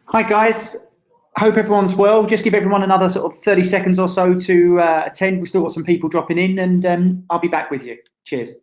Hi guys, hope everyone's well. Just give everyone another sort of 30 seconds or so to attend. We've still got some people dropping in and I'll be back with you. Cheers.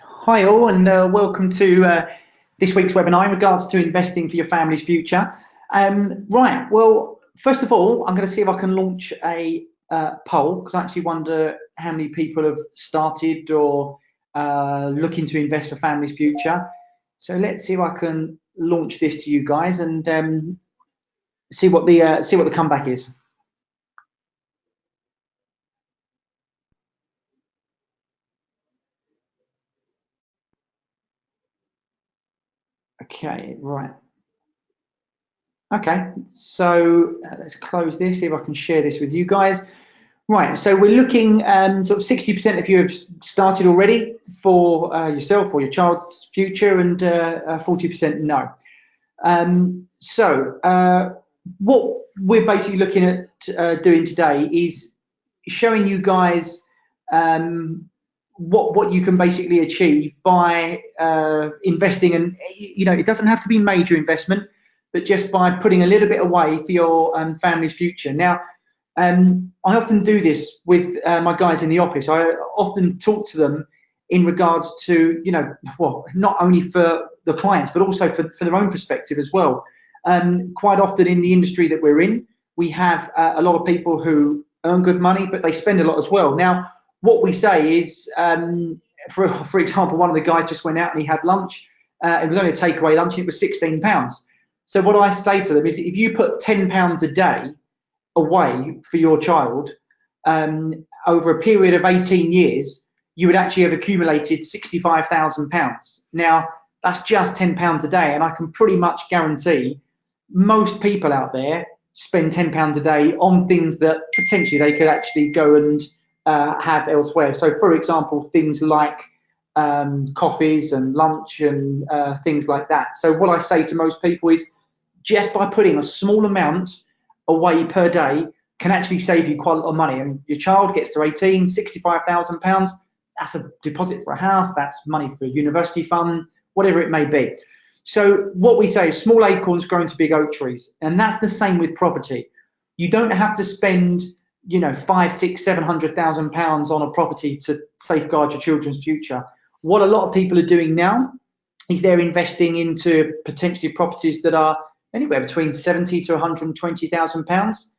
Hi all and welcome to this week's webinar in regards to investing for your family's future. Right, well, first of all, I'm going to see if I can launch a poll because I actually wonder how many people have started or looking to invest for family's future. So let's see if I can launch this to you guys and see what the comeback is. Okay, right. Okay, so let's close this, see if I can share this with you guys. Right, so we're looking sort of 60% of you have started already for yourself or your child's future, and 40% no. What we're basically looking at doing today is showing you guys what you can basically achieve by investing, and it doesn't have to be major investment, but just by putting a little bit away for your family's future. Now, I often do this with my guys in the office. I often talk to them in regards to, well, not only for the clients, but also for their own perspective as well. Quite often in the industry that we're in, we have a lot of people who earn good money, but they spend a lot as well. Now, what we say is, for example, one of the guys just went out and he had lunch. It was only a takeaway lunch, and it was £16. So what I say to them is, if you put £10 a day away for your child over a period of 18 years, you would actually have accumulated £65,000. Now, that's just £10 a day, and I can pretty much guarantee most people out there spend £10 a day on things that potentially they could actually go and have elsewhere. So, for example, things like coffees and lunch and things like that. So what I say to most people is, just by putting a small amount away per day can actually save you quite a lot of money. And your child gets to 18, £65,000, that's a deposit for a house, that's money for a university fund, whatever it may be. So what we say is small acorns grow into big oak trees. And that's the same with property. You don't have to spend, £500,000, £600,000, £700,000 on a property to safeguard your children's future. What a lot of people are doing now is they're investing into potentially properties that are anywhere between £70,000 to £120,000.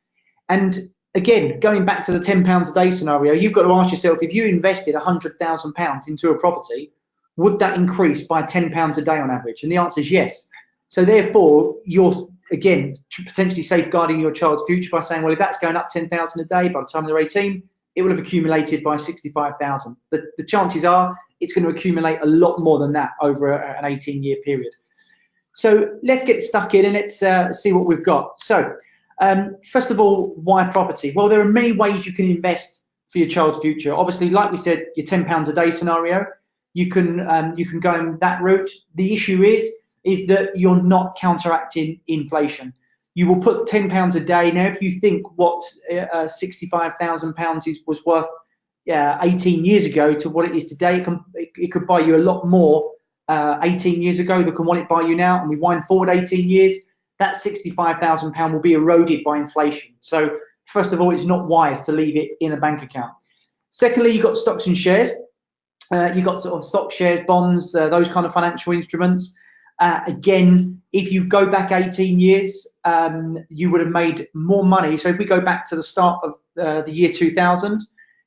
And again, going back to the £10 a day scenario, you've got to ask yourself, if you invested £100,000 into a property, would that increase by £10 a day on average? And the answer is yes. So therefore, you're, again, potentially safeguarding your child's future by saying, well, if that's going up 10,000 a day, by the time they're 18, it will have accumulated by 65,000. The chances are it's going to accumulate a lot more than that over an 18-year period. So let's get stuck in and let's see what we've got. So first of all, why property? Well, there are many ways you can invest for your child's future. Obviously, like we said, your £10 a day scenario, you can go in that route. The issue is that you're not counteracting inflation. You will put £10 a day. Now, if you think what £65,000 was worth 18 years ago to what it is today, it could buy you a lot more 18 years ago than what it buy you now. And we wind forward 18 years, that £65,000 will be eroded by inflation. So first of all, it's not wise to leave it in a bank account. Secondly, you've got stocks and shares. You've got sort of stock shares, bonds, those kind of financial instruments. Again, if you go back 18 years, you would have made more money. So if we go back to the start of the year 2000,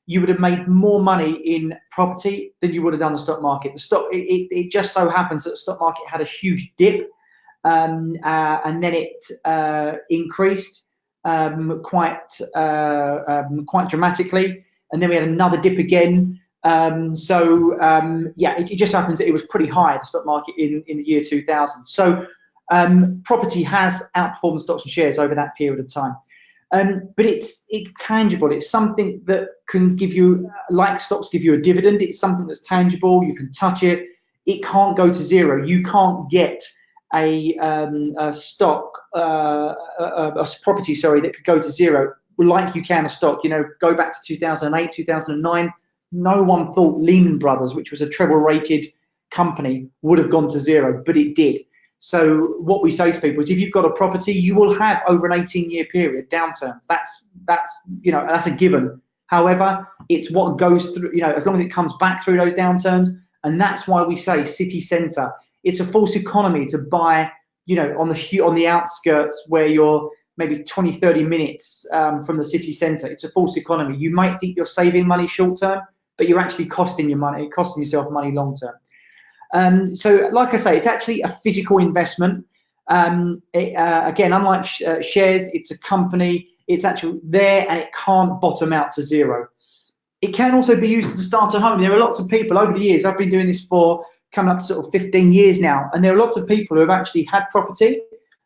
you would have made more money in property than you would have done the stock market. It just so happens that the stock market had a huge dip, and then it increased. quite dramatically, and then we had another dip again. Yeah, it just happens that it was pretty high, the stock market in the year 2000. So property has outperformed stocks and shares over that period of time. But it's tangible. It's something that can give you, like stocks give you a dividend. It's something that's tangible. You can touch it. It can't go to zero. You can't get a property, sorry, that could go to zero like you can a stock. You know, go back to 2008, 2009. No one thought Lehman Brothers, which was a treble-rated company, would have gone to zero, but it did. So what we say to people is, if you've got a property, you will have over an 18-year period downturns. That's a given. However, it's what goes through. You know, as long as it comes back through those downturns, and that's why we say city centre. It's a false economy to buy, you know, on the outskirts where you're maybe 20, 30 minutes from the city centre. It's a false economy. You might think you're saving money short term, but you're actually costing yourself money long term. So like I say, it's actually a physical investment. Again, unlike shares, it's a company. It's actually there, and it can't bottom out to zero. It can also be used to start a home. There are lots of people over the years. I've been doing this for coming up to sort of 15 years now, and there are lots of people who have actually had property,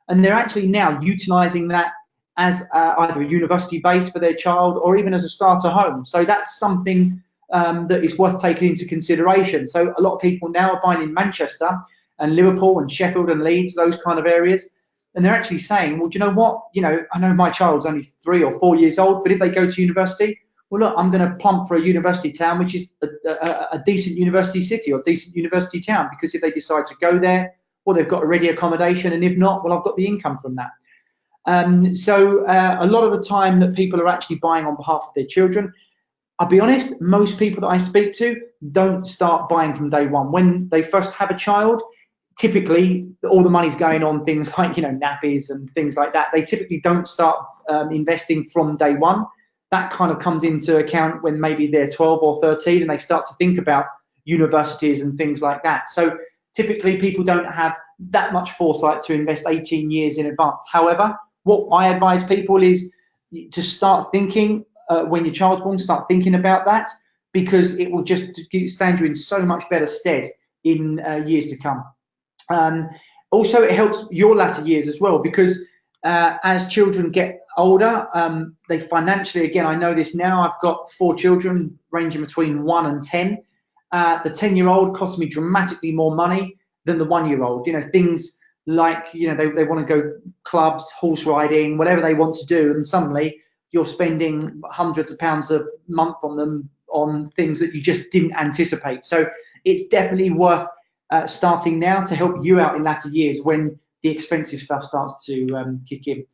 and they're actually now utilising that as either a university base for their child or even as a starter home. So that's something that is worth taking into consideration. So a lot of people now are buying in Manchester and Liverpool and Sheffield and Leeds, those kind of areas, and they're actually saying, well, do you know what? You know, I know my child's only 3 or 4 years old, but if they go to university, well, look, I'm going to plump for a university town, which is a decent university city or decent university town, because if they decide to go there, well, they've got a ready accommodation, and if not, well, I've got the income from that. So a lot of the time that people are actually buying on behalf of their children, I'll be honest, most people that I speak to don't start buying from day one. When they first have a child, typically all the money's going on things like, you know, nappies and things like that. They typically don't start investing from day one. That kind of comes into account when maybe they're 12 or 13 and they start to think about universities and things like that. So typically people don't have that much foresight to invest 18 years in advance. However, what I advise people is to start thinking when your child's born, start thinking about that, because it will just stand you in so much better stead in years to come. Also, it helps your latter years as well, because as children get older, they financially, again, I know this now, I've got 4 children ranging between 1 and 10. The 10-year-old costs me dramatically more money than the 1-year-old. You know, things like, you know, they want to go clubs, horse riding, whatever they want to do, and suddenly you're spending hundreds of pounds a month on them, on things that you just didn't anticipate. So it's definitely worth starting now to help you out in latter years when the expensive stuff starts to kick in.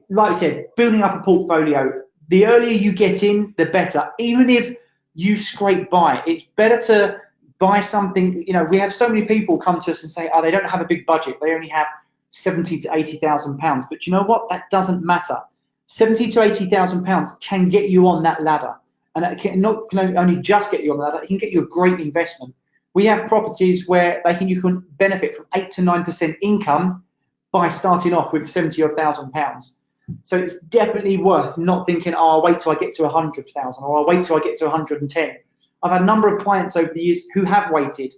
Like I said, building up a portfolio, the earlier you get in, the better. Even if you scrape by, it's better to buy something. You know, we have so many people come to us and say, oh, they don't have a big budget. They only have 70 to 80,000 pounds. But you know what? That doesn't matter. 70 to 80,000 pounds can get you on that ladder. And it can only just get you on the ladder, it can get you a great investment. We have properties where you can benefit from 8 to 9% income by starting off with 70 odd thousand pounds. So it's definitely worth not thinking, oh, I'll wait till I get to 100,000 or I'll wait till I get to 110. I've had a number of clients over the years who have waited,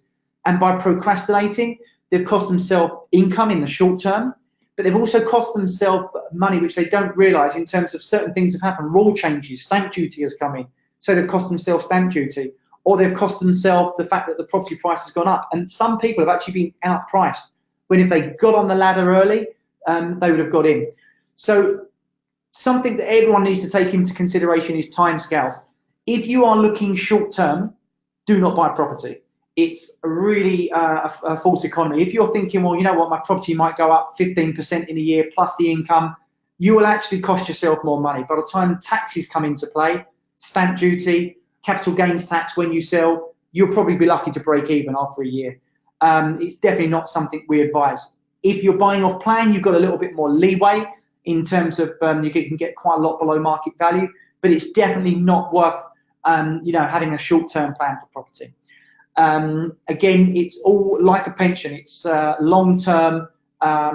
and by procrastinating, they've cost themselves income in the short term, but they've also cost themselves money which they don't realise in terms of certain things have happened. Rule changes, stamp duty has come in, so they've cost themselves stamp duty, or they've cost themselves the fact that the property price has gone up. And some people have actually been outpriced, when if they got on the ladder early, they would have got in. So something that everyone needs to take into consideration is timescales. If you are looking short term, do not buy property. It's really a false economy. If you're thinking, well, you know what, my property might go up 15% in a year plus the income, you will actually cost yourself more money. By the time taxes come into play, stamp duty, capital gains tax when you sell, you'll probably be lucky to break even after a year. It's definitely not something we advise. If you're buying off plan, you've got a little bit more leeway in terms of you can get quite a lot below market value, but it's definitely not worth having a short-term plan for property. Again, it's all like a pension. It's long-term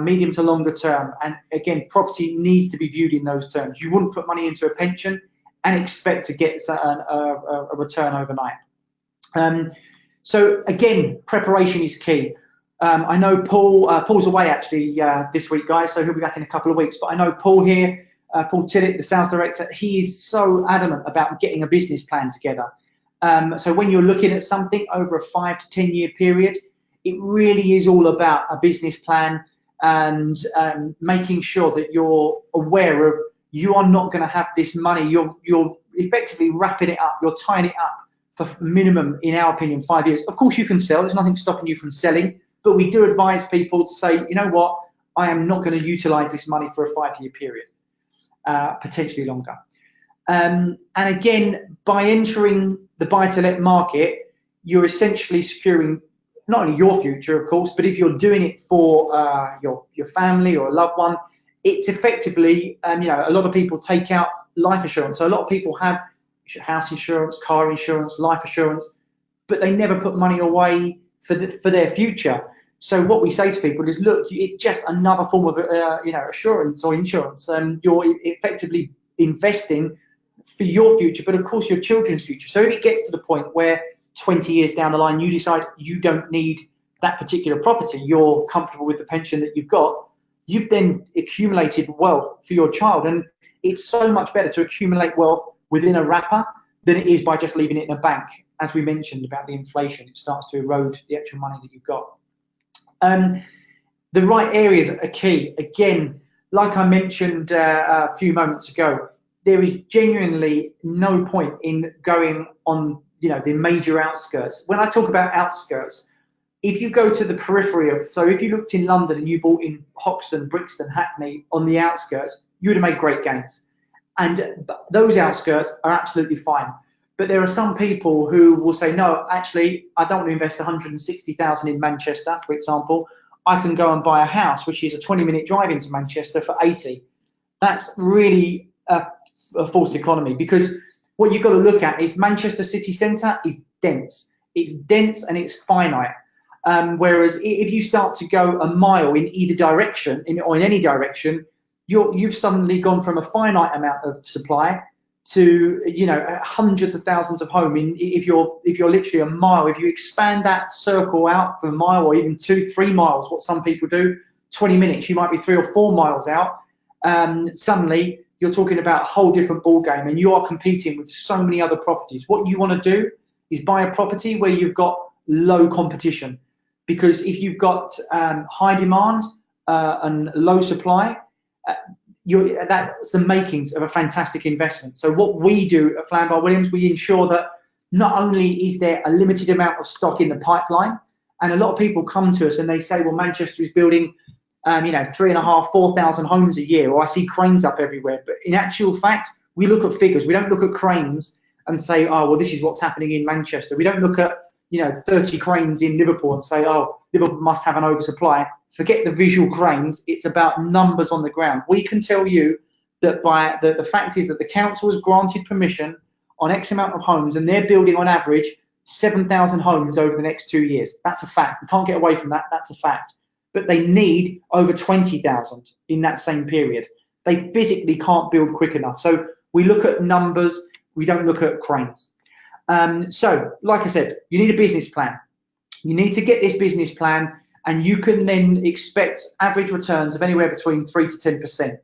medium to longer term. And again, property needs to be viewed in those terms. You wouldn't put money into a pension and expect to get a return overnight. So again, preparation is key. I know Paul's away actually this week, guys, so he'll be back in a couple of weeks. But I know Paul here, Paul Tillett, the sales director, he is so adamant about getting a business plan together. So when you're looking at something over a 5 to 10 year period, it really is all about a business plan and making sure that you're aware of you are not going to have this money. You're effectively wrapping it up. You're tying it up for minimum, in our opinion, 5 years. Of course, you can sell. There's nothing stopping you from selling. But we do advise people to say, you know what, I am not going to utilize this money for a 5 year period, potentially longer. And again, by entering the buy-to-let market, you're essentially securing not only your future, of course, but if you're doing it for your family or a loved one, it's effectively, a lot of people take out life insurance. So a lot of people have house insurance, car insurance, life insurance, but they never put money away for their future. So what we say to people is, look, it's just another form of assurance or insurance. You're effectively investing for your future, but of course your children's future. So if it gets to the point where 20 years down the line you decide you don't need that particular property, you're comfortable with the pension that you've got, you've then accumulated wealth for your child. And it's so much better to accumulate wealth within a wrapper than it is by just leaving it in a bank. As we mentioned about the inflation, it starts to erode the actual money that you've got. The right areas are key. Again, like I mentioned a few moments ago, there is genuinely no point in going on, the major outskirts. When I talk about outskirts, if you go to the periphery of, so if you looked in London and you bought in Hoxton, Brixton, Hackney on the outskirts, you would have made great gains. And those outskirts are absolutely fine. But there are some people who will say, no, actually, I don't want to invest 160,000 in Manchester, for example. I can go and buy a house, which is a 20-minute drive into Manchester for 80. That's really a false economy, because what you've got to look at is Manchester city centre is dense. It's dense and it's finite. Whereas if you start to go a mile in either direction, or in any direction, you've suddenly gone from a finite amount of supply to hundreds of thousands of homes. If you're literally a mile, if you expand that circle out for a mile or even 2-3 miles, what some people do, 20 minutes, you might be 3 or 4 miles out. Suddenly you're talking about a whole different ball game, and you are competing with so many other properties. What you want to do is buy a property where you've got low competition, because if you've got high demand and low supply, that's the makings of a fantastic investment. So what we do at Flambeau Williams, we ensure that not only is there a limited amount of stock in the pipeline, and a lot of people come to us and they say, well, Manchester is building 3,500, 4,000 homes a year, or I see cranes up everywhere. But in actual fact, we look at figures. We don't look at cranes and say, oh, well, this is what's happening in Manchester. We don't look at 30 cranes in Liverpool and say, oh, Liverpool must have an oversupply. Forget the visual cranes. It's about numbers on the ground. We can tell you that by the fact is that the council has granted permission on X amount of homes, and they're building on average 7,000 homes over the next 2 years. That's a fact. We can't get away from that. That's a fact. But they need over 20,000 in that same period. They physically can't build quick enough. So we look at numbers. We don't look at cranes. So, like I said, you need a business plan. You need to get this business plan, and you can then expect average returns of anywhere between 3 to 10%.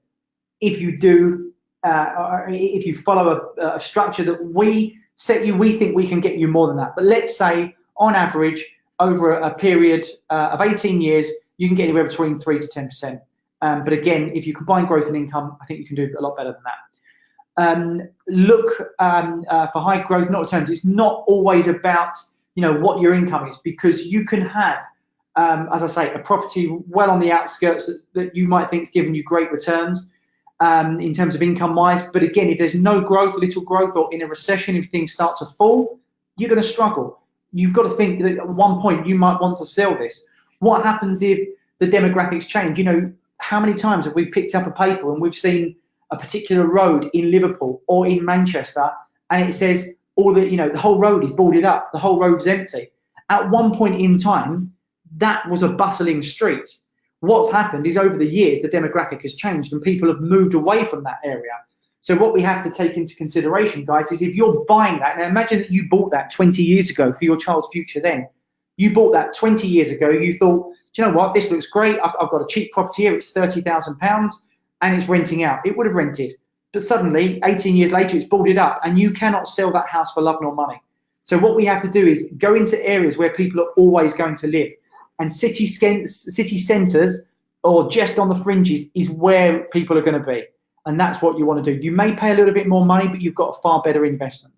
If you do, if you follow a structure that we set you, we think we can get you more than that. But let's say, on average, over a period of 18 years, you can get anywhere between 3 to 10%. But again, if you combine growth and income, I think you can do a lot better than that. Look for high growth, not returns. It's not always about what your income is, because you can have, as I say, a property well on the outskirts that you might think is giving you great returns in terms of income wise. But again, if there's no growth, little growth, or in a recession, if things start to fall, you're going to struggle. You've got to think that at one point you might want to sell this. What happens if the demographics change? How many times have we picked up a paper and we've seen a particular road in Liverpool or in Manchester, and it says the whole road is boarded up, the whole road's empty. At one point in time, that was a bustling street. What's happened is over the years, the demographic has changed and people have moved away from that area. So what we have to take into consideration, guys, is if you're buying that, now imagine that you bought that 20 years ago for your child's future then. You bought that 20 years ago, you thought, do you know what, this looks great, I've got a cheap property here, it's £30,000 and it's renting out. It would have rented. But suddenly, 18 years later, it's boarded up and you cannot sell that house for love nor money. So what we have to do is go into areas where people are always going to live. And city centres or just on the fringes is where people are going to be. And that's what you want to do. You may pay a little bit more money, but you've got a far better investment.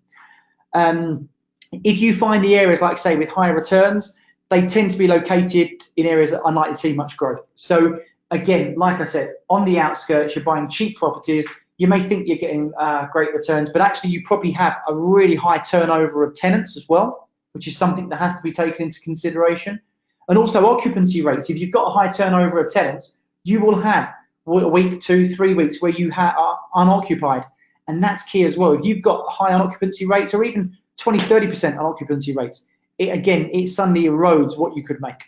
If you find the areas, like say, with higher returns, they tend to be located in areas that are unlikely to see much growth. So again, like I said, on the outskirts, you're buying cheap properties. You may think you're getting great returns, but actually you probably have a really high turnover of tenants as well, which is something that has to be taken into consideration. And also occupancy rates. If you've got a high turnover of tenants, you will have a week, 2, 3 weeks where you are unoccupied. And that's key as well. If you've got high unoccupancy rates or even 20, 30% unoccupancy rates, it suddenly erodes what you could make.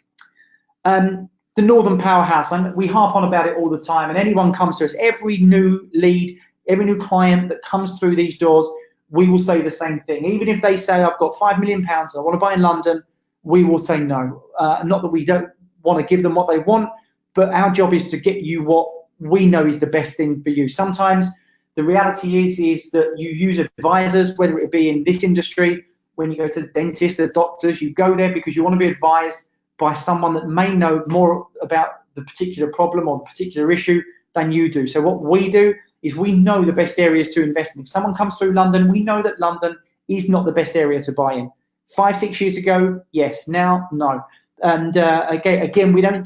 The Northern Powerhouse, and we harp on about it all the time, and anyone comes to us, every new lead, every new client that comes through these doors, we will say the same thing. Even if they say, I've got £5 million, I want to buy in London, we will say no. Not that we don't want to give them what they want, but our job is to get you what we know is the best thing for you. Sometimes the reality is that you use advisors, whether it be in this industry, when you go to the dentist, the doctors, you go there because you want to be advised by someone that may know more about the particular problem or the particular issue than you do. So what we do is we know the best areas to invest in. If someone comes through London, we know that London is not the best area to buy in. 5, 6 years ago, yes. Now, no. And again, we're not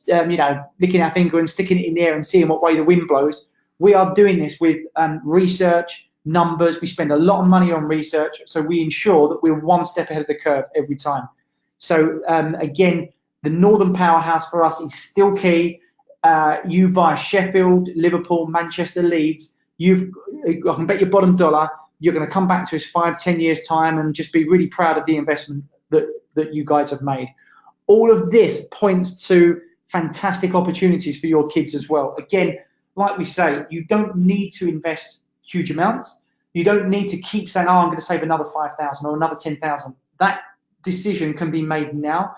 licking our finger and sticking it in the air and seeing what way the wind blows. We are doing this with research, numbers. We spend a lot of money on research, so we ensure that we're one step ahead of the curve every time. So again, the Northern Powerhouse for us is still key. You buy Sheffield, Liverpool, Manchester, Leeds, I can bet your bottom dollar you're going to come back to us 5, 10 years time and just be really proud of the investment that you guys have made. All of this points to fantastic opportunities for your kids as well. Again, like we say, you don't need to invest huge amounts. You don't need to keep saying, oh, I'm going to save another 5,000 or another 10,000. That decision can be made now.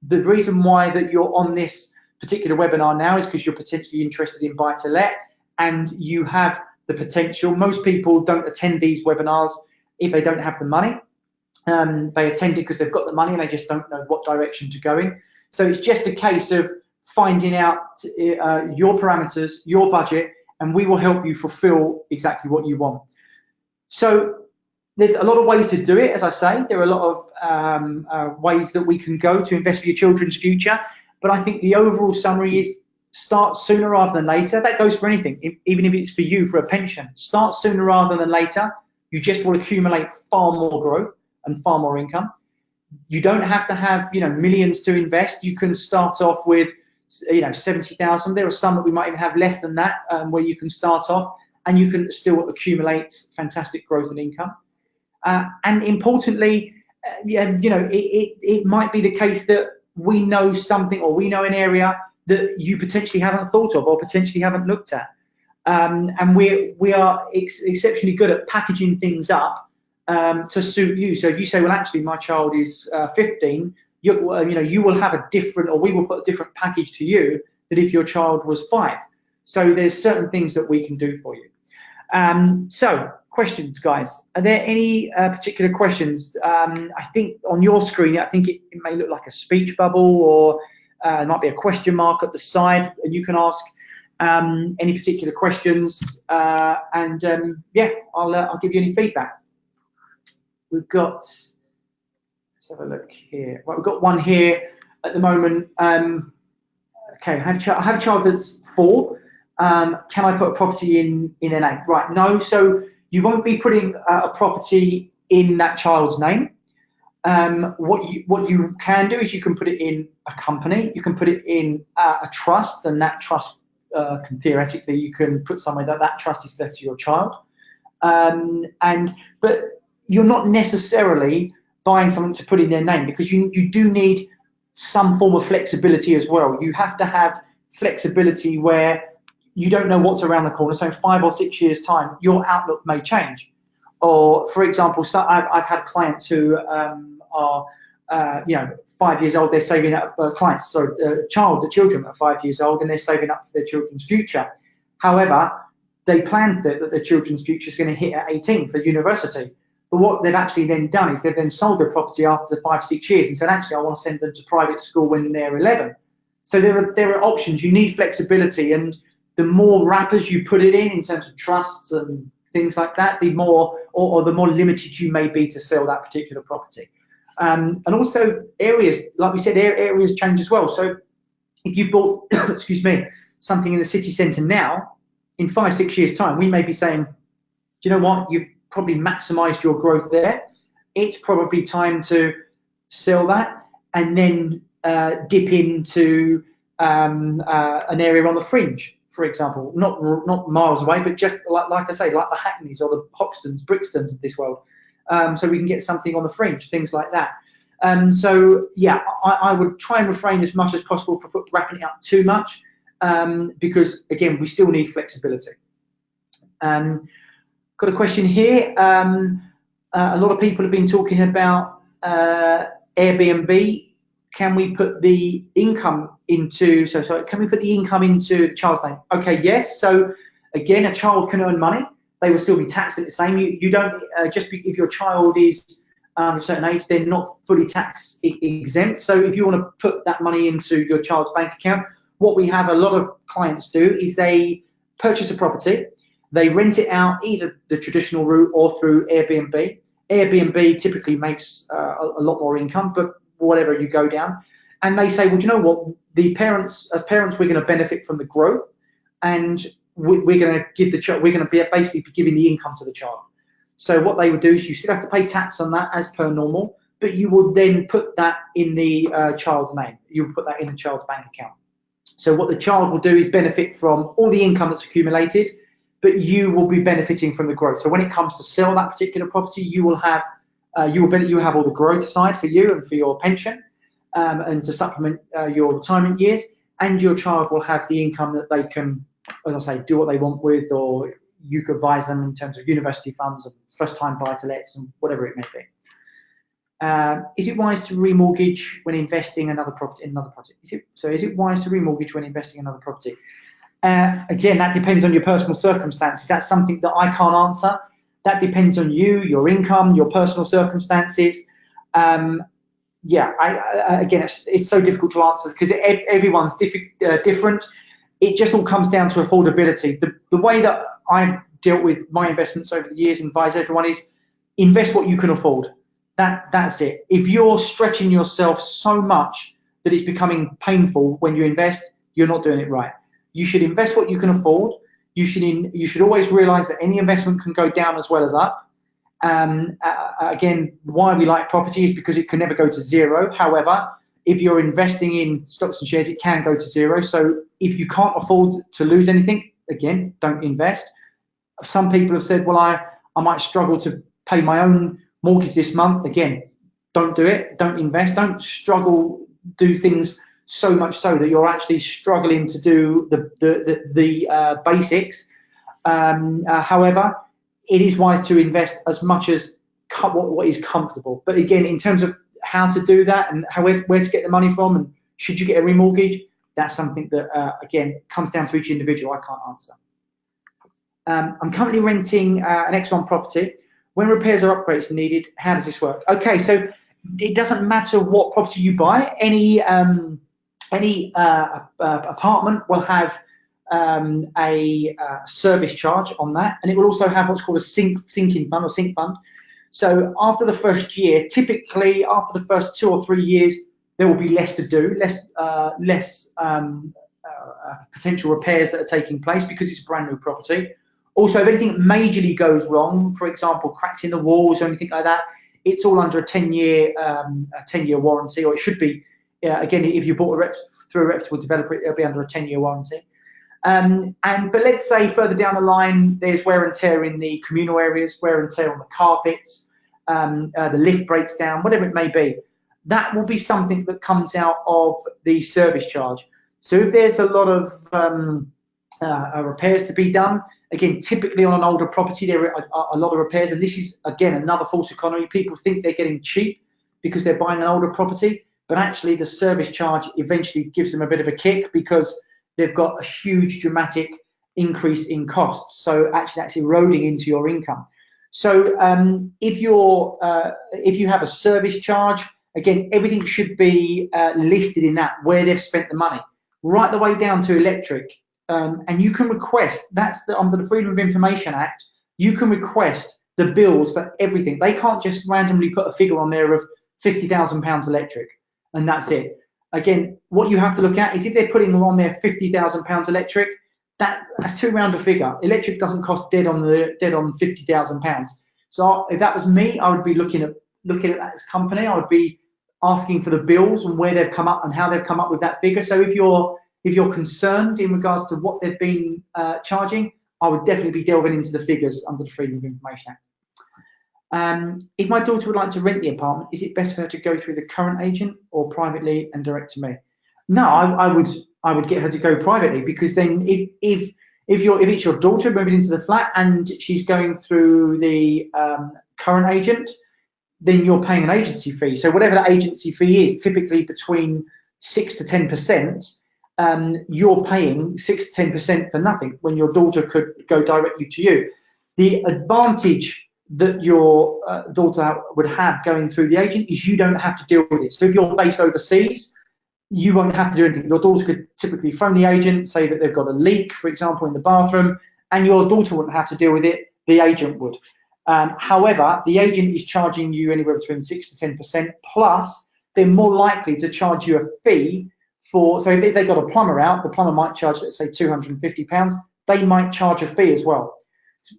The reason why that you're on this particular webinar now is because you're potentially interested in buy-to-let and you have the potential. Most people don't attend these webinars if they don't have the money. They attend it because they've got the money and they just don't know what direction to go in. So it's just a case of finding out your parameters, your budget, and we will help you fulfill exactly what you want. So there's a lot of ways to do it, as I say. There are a lot of ways that we can go to invest for your children's future. But I think the overall summary is start sooner rather than later. That goes for anything, even if it's for you for a pension. Start sooner rather than later. You just will accumulate far more growth and far more income. You don't have to have millions to invest. You can start off with 70,000. There are some that we might even have less than that, where you can start off and you can still accumulate fantastic growth and income. And importantly, it might be the case that we know something or we know an area that you potentially haven't thought of or potentially haven't looked at. And we are exceptionally good at packaging things up to suit you. So if you say, well, actually, my child is 15, you will have a different, or we will put a different package to you than if your child was 5. So there's certain things that we can do for you. So questions, guys. Are there any particular questions? I think on your screen, I think it may look like a speech bubble, or it might be a question mark at the side, and you can ask any particular questions, yeah, I'll give you any feedback. We've got, let's have a look here. Well, we've got one here at the moment. Okay, I have a child that's 4. Can I put a property in a name? Right, no. So you won't be putting a property in that child's name. What you can do is you can put it in a company. You can put it in a trust, and that trust can theoretically, you can put somewhere that trust is left to your child. But you're not necessarily buying something to put in their name, because you do need some form of flexibility as well. You have to have flexibility where you don't know what's around the corner. So in 5 or 6 years' time, your outlook may change. Or, for example, so I've had clients who are, 5 years old. They're saving up. The children are 5 years old, and they're saving up for their children's future. However, they planned that their children's future is going to hit at 18 for university. But what they've actually then done is they've then sold their property after 5, 6 years and said, actually, I want to send them to private school when they're 11. So there are options. You need flexibility, and the more wrappers you put it in terms of trusts and things like that, the more or the more limited you may be to sell that particular property. And also areas, like we said, areas change as well. So if you bought, excuse me, something in the city centre now, in 5, 6 years' time, we may be saying, do you know what? You've probably maximised your growth there. It's probably time to sell that and then dip into an area on the fringe, for example, not miles away, but just like I say, like the Hackneys or the Hoxtons, Brixtons of this world. So we can get something on the fringe, things like that. So yeah, I would try and refrain as much as possible from wrapping it up too much, because again, we still need flexibility. Got a question here. A lot of people have been talking about Airbnb. Can we put the income into, can we put the income into the child's name? Okay, yes. So again, a child can earn money. They will still be taxed at the same. You don't, if your child is a certain age, they're not fully tax exempt. So if you want to put that money into your child's bank account, what we have a lot of clients do is they purchase a property, they rent it out either the traditional route or through Airbnb. Airbnb typically makes a lot more income, but whatever you go down, and they say, well, do you know what? As parents, we're going to benefit from the growth, and we're going to give the child. We're going to be basically giving the income to the child. So what they would do is you still have to pay tax on that as per normal, but you will then put that in the child's name. You will put that in the child's bank account. So what the child will do is benefit from all the income that's accumulated, but you will be benefiting from the growth. So when it comes to sell that particular property, you will have you have all the growth side for you and for your pension, and to supplement your retirement years, and your child will have the income that they can, as I say, do what they want with, or you could advise them in terms of university funds and first-time buy-to-lets and whatever it may be. Is it wise to remortgage when investing in another property? Is it wise to remortgage when investing in another property? Again, that depends on your personal circumstances. That's something that I can't answer. That depends on you, your income, your personal circumstances. Yeah, again, it's so difficult to answer because everyone's different. It just all comes down to affordability. The way that I've dealt with my investments over the years and advise everyone is invest what you can afford. That's it. If you're stretching yourself so much that it's becoming painful when you invest, you're not doing it right. You should invest what you can afford. You should always realize that any investment can go down as well as up. Again, why we like property is because it can never go to zero. However, if you're investing in stocks and shares, it can go to zero. So if you can't afford to lose anything, again, don't invest. Some people have said, well, I might struggle to pay my own mortgage this month. Again, don't do it. Don't invest. Don't do things so much so that you're actually struggling to do the basics. However, it is wise to invest as much as what is comfortable. But again, in terms of how to do that and where to get the money from and should you get a remortgage, that's something that, again, comes down to each individual. I can't answer. I'm currently renting an X1 property. When repairs or upgrades are needed, how does this work? Okay, so it doesn't matter what property you buy. Any apartment will have a service charge on that, and it will also have what's called a sink fund. So after the first year, typically after the first 2 or 3 years, there will be less to do, less potential repairs that are taking place because it's a brand new property. Also, if anything majorly goes wrong, for example, cracks in the walls or anything like that, it's all under a 10-year warranty, or it should be. Again, if you bought through a reputable developer, it'll be under a 10-year warranty. But let's say further down the line, there's wear and tear in the communal areas, wear and tear on the carpets, the lift breaks down, whatever it may be. that will be something that comes out of the service charge. So if there's a lot of repairs to be done, again, typically on an older property, there are a lot of repairs, and this is, again, another false economy. People think they're getting cheap because they're buying an older property, but actually the service charge eventually gives them a bit of a kick because they've got a huge dramatic increase in costs. So actually that's eroding into your income. So if you have a service charge, again, everything should be listed in that, where they've spent the money, right the way down to electric. And you can request, under the Freedom of Information Act, you can request the bills for everything. They can't just randomly put a figure on there of £50,000 electric, and that's it. Again, what you have to look at is if they're putting on there £50,000 electric, that's too round a figure. Electric doesn't cost dead on £50,000. So if that was me, I would be looking at that as a company. I would be asking for the bills and where they've come up and how they've come up with that figure. So if you're concerned in regards to what they've been charging, I would definitely be delving into the figures under the Freedom of Information Act. If my daughter would like to rent the apartment, is it best for her to go through the current agent or privately and direct to me? No, I would get her to go privately, because then if it's your daughter moving into the flat and she's going through the current agent, then you're paying an agency fee. So whatever that agency fee is, typically between 6 to 10%, you're paying 6 to 10% for nothing when your daughter could go directly to you. The advantage that your daughter would have going through the agent is you don't have to deal with it. So if you're based overseas, you won't have to do anything. Your daughter could typically phone the agent, say that they've got a leak, for example, in the bathroom, and your daughter wouldn't have to deal with it, the agent would. However, the agent is charging you anywhere between 6 to 10%, plus they're more likely to charge you a fee for, so if they got a plumber out, the plumber might charge, let's say, £250, they might charge a fee as well.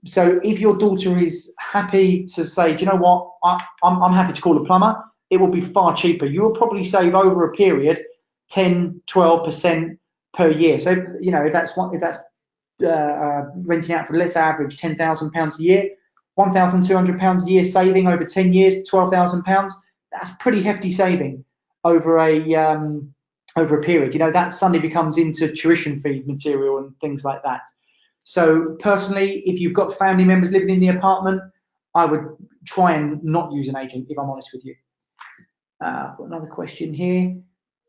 So if your daughter is happy to say, do you know what, I'm happy to call a plumber, it will be far cheaper. You will probably save over a period 10, 12% per year. So if that's renting out for, let's say, average £10,000 a year, £1,200 a year saving over 10 years, £12,000. That's pretty hefty saving over a period. That suddenly becomes into tuition fee material and things like that. So personally, if you've got family members living in the apartment, I would try and not use an agent, if I'm honest with you. I've got another question here.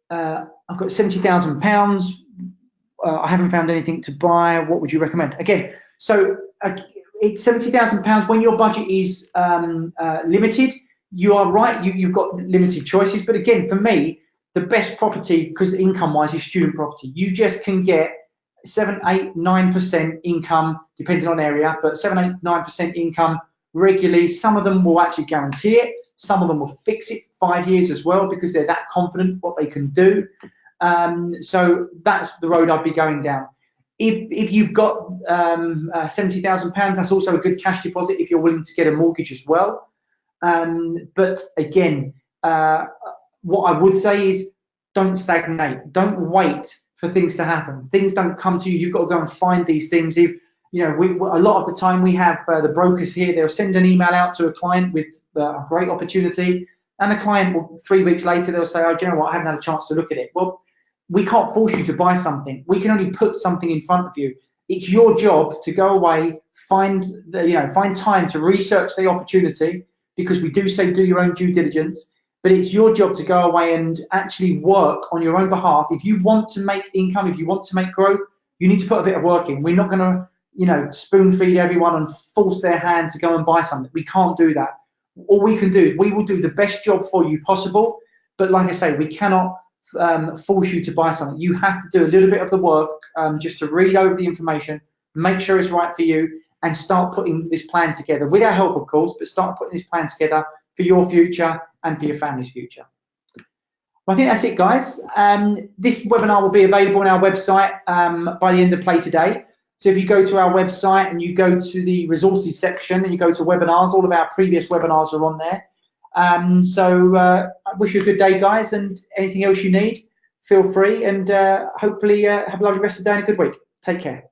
I've got £70,000. I haven't found anything to buy. What would you recommend? Again, so it's £70,000 when your budget is limited. You are right. You've got limited choices. But again, for me, the best property, because income-wise, is student property. You just can get 7, 8, 9% income, depending on area, but 7, 8, 9% income regularly. Some of them will actually guarantee it. Some of them will fix it 5 years as well, because they're that confident what they can do. So that's the road I'd be going down. If you've got £70,000, that's also a good cash deposit if you're willing to get a mortgage as well. But again, what I would say is don't stagnate. Don't wait for things to happen. Things don't come to you. You've got to go and find these things. If a lot of the time we have the brokers here, they'll send an email out to a client with a great opportunity, and the client will 3 weeks later, they'll say, oh, do you know what, I haven't had a chance to look at it. Well, we can't force you to buy something. We can only put something in front of you. It's your job to go away, find time to research the opportunity, because we do say do your own due diligence, but it's your job to go away and actually work on your own behalf. If you want to make income, if you want to make growth, you need to put a bit of work in. We're not going to spoon feed everyone and force their hand to go and buy something. We can't do that. All we can do is we will do the best job for you possible. But like I say, we cannot force you to buy something. You have to do a little bit of the work, just to read over the information, make sure it's right for you, and start putting this plan together, with our help, of course, but start putting this plan together for your future and for your family's future. Well, I think that's it, guys. This webinar will be available on our website by the end of play today. So if you go to our website and you go to the resources section and you go to webinars, all of our previous webinars are on there. So I wish you a good day, guys, and anything else you need, feel free, and hopefully have a lovely rest of the day and a good week. Take care.